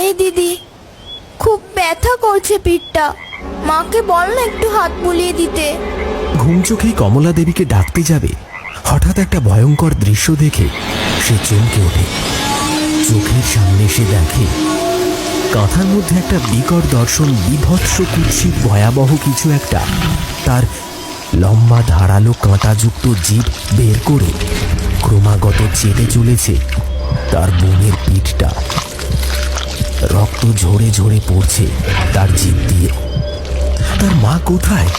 এই দিদি, খুব ব্যথা করছে পিঠটা, মাকে বল না একটু হাত বুলিয়ে দিতে। ঘুম চোখেই কমলা দেবীকে ডাকতে যাবে, হঠাৎ একটা ভয়ঙ্কর দৃশ্য দেখে সে চমকে ওঠে। চোখের সামনে সে দেখে কাঁথার মধ্যে একটা বিকট দর্শন, বিভৎস কুৎসিত ভয়াবহ কিছু একটা তার লম্বা ধারালো কাঁটাযুক্ত জিভ বের করে ক্রমাগত চেটে চলেছে তার বোনের পিঠটা। রক্ত ঝরে ঝরে পড়ছে তার জিভ দিয়ে। তার মা কোথায়?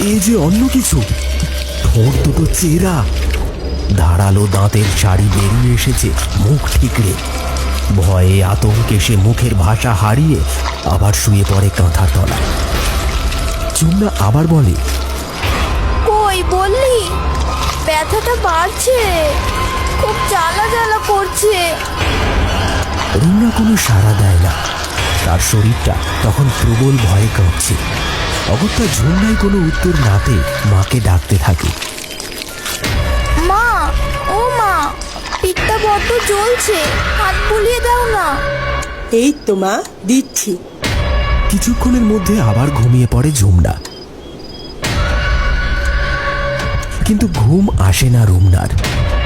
এ যে অন্য কিছু। ঠোঁট দুটো চেরা, ধারালো দাঁতের শাড়ি বেরিয়ে এসেছে মুখ ঠিকরে। ভয়ে আতঙ্কে সে মুখের ভাষা হারিয়ে আবার শুয়ে পড়ে কাঁথার তলায়। যমুনা আবার বলে, কই বললি? ব্যথাটা বাড়ছে, খুব জ্বালা জ্বালা করছে। রুনা কোনো সাড়া দেয় না। তার শরীরটা তখন প্রবল ভয়ে কাঁপছে। অগত্যা যমুনায় কোনো উত্তর না পেয়ে মাকে ডাকতে থাকে। মা, ও মা, পিঠটা বড্ড জ্বলছে, হাত বুলিয়ে দাও না। এই তো মা, দিচ্ছি। কিছুক্ষণের মধ্যে আবার ঘুমিয়ে পড়ে যমুনা। কিন্তু ঘুম আসে না রুমনার।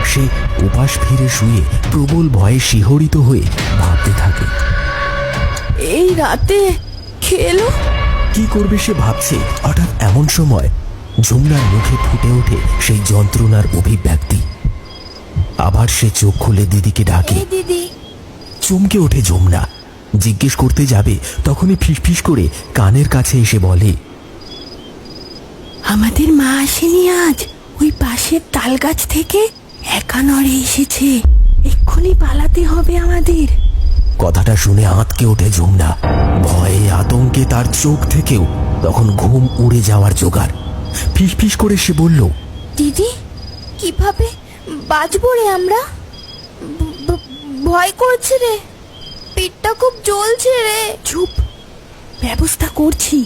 সে উপাস ফিরে শুয়ে প্রবল ভয়ে শিহরিত হয়ে ভাবতে থাকে। এই রাতে খেলো? কি করবে সে ভাবছে, হঠাৎ এমন সময় যমুনার মুখে ফুটে ওঠে সেই যন্ত্রণার অভিব্যক্তি। আবার সে চোখ খুলে দিদিকে ডাকে। এই দিদি। চমকে ওঠে যমুনা। জিজ্ঞেস করতে যাবে, তখনই ফিসফিস করে কানের কাছে এসে বলে, আমাদের মা আসেনি আজ, ওই পাশের তাল গাছ থেকে একা নড়ে এসেছে, এক্ষুনি পালাতে হবে আমাদের। কথাটা শুনে আঁতকে ওঠে যমুনা। ভয়ে আতঙ্কে তার চোখ থেকেও তখন ঘুম উড়ে যাওয়ার জোগাড়। ফিসফিস করে সে বলল, দিদি, কিভাবে বাঁচবো রে আমরা? ভয় করছে রে, পেটটা খুব জ্বলছে রে। চুপ, ব্যবস্থা করছি।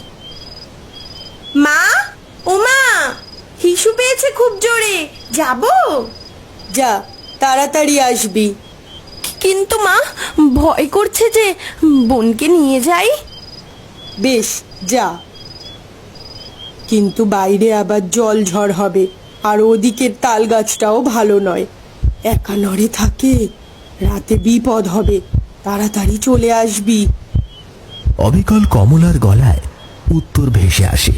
মা, ও মা, হিসু পেয়েছে খুব জোরে, যাবো? যা, তাড়াতাড়ি আসবি। কিন্তু মা, ভয় করছে যে, বোনকে নিয়ে যাই। বেশ, যা। কিন্তু বাইরে আবার জল ঝড় হবে, আর ওদিকের তাল গাছটাও ভালো নয়। একা নড়ে থাকে, রাতে বিপদ হবে, তাড়াতাড়ি চলে আসবি। অবিকল কমলার গলায় উত্তর ভেসে আসে।